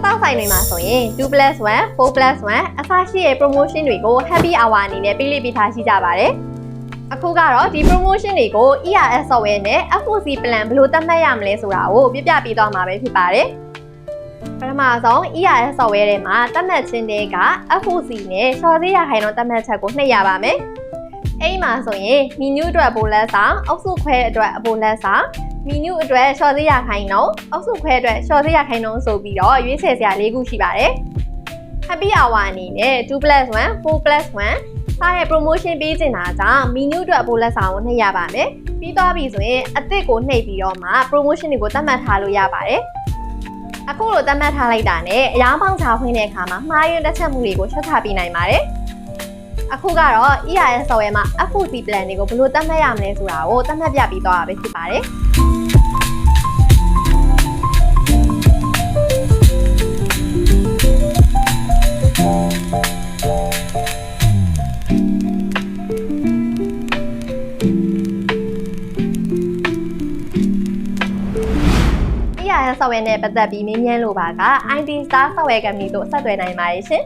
စားဆိုင်တွေမှာဆိုရင်2+1 4+1 အစားရှိတဲ့ promotion တွေကို happy hour အနေနဲ့ပေးလိပေးထားရှိကြပါတယ်အခုကတော့ဒီ promotion တွေကို ERS software နဲ့ FOC plan ဘယ်လိုသတ်မှတ်ရမလဲဆိုတာကိုပြပြပေးသွားမှာပဲဖြစ်ပါတယ်ပထမဆုံး ERS software ထဲမှာသတ်မှတ်ခြင်းတွေက FOC နဲ့ short ဈေးရခိုင်နှုန်းသတ်မှတ်ချက်ကိုနှိပ်ရပါမယ်အဲ့မှာဆိုရင် menu အတွက်ပိုလက်ဆောင်အောက်စုခွဲအတွက်အပိုလက်ဆောင်menu အတွက် short ဈေးရခိုင်နှုန်းအောက်စုခွဲအတွက် short ဈေးရခိုင်နှုန်းဆိုပြီးတော့ရွေးချယ်စရာ၄ခုရှိပါတယ် happy hour အနေနဲ့ 2+1 4+1 စားရဲ့ promotion ပေးချင်တာကြောင့် menu အတွက်အပိုလက်ဆောင်ကိုနှိပ်ရပါမယ်ပြီးသွားပြီဆိုရင်အသစ်ကိုနှိပ်ပြီးတော့မှ promotion တွေကိုသတ်မှတ်ထားလို့ရပါတယ်အခုလိုသတ်မှတ်ထားလိုက်တာနဲ့အရောင်းပေါင်းချဖွင့်တဲ့အခါမှာမှားယွင်းတက်ချက်မှုတွေကိုချက်ချပေးနိုင်ပါတယ်အခုကတော့ ERS software မှာ FOC plan တွေကိုဘယ်လိုသတ်မှတ်ရမလဲဆိုတာကိုသတ်မှတ်ပြပြီးသွားတာပဲဖြစ်ပါတယ်ERS software နဲ့ပတ်သက်ပြီးမေးမြန်းလိုပါက IT Star software company တို့ဆက်သွယ်နိုင်ပါတယ်ရှင်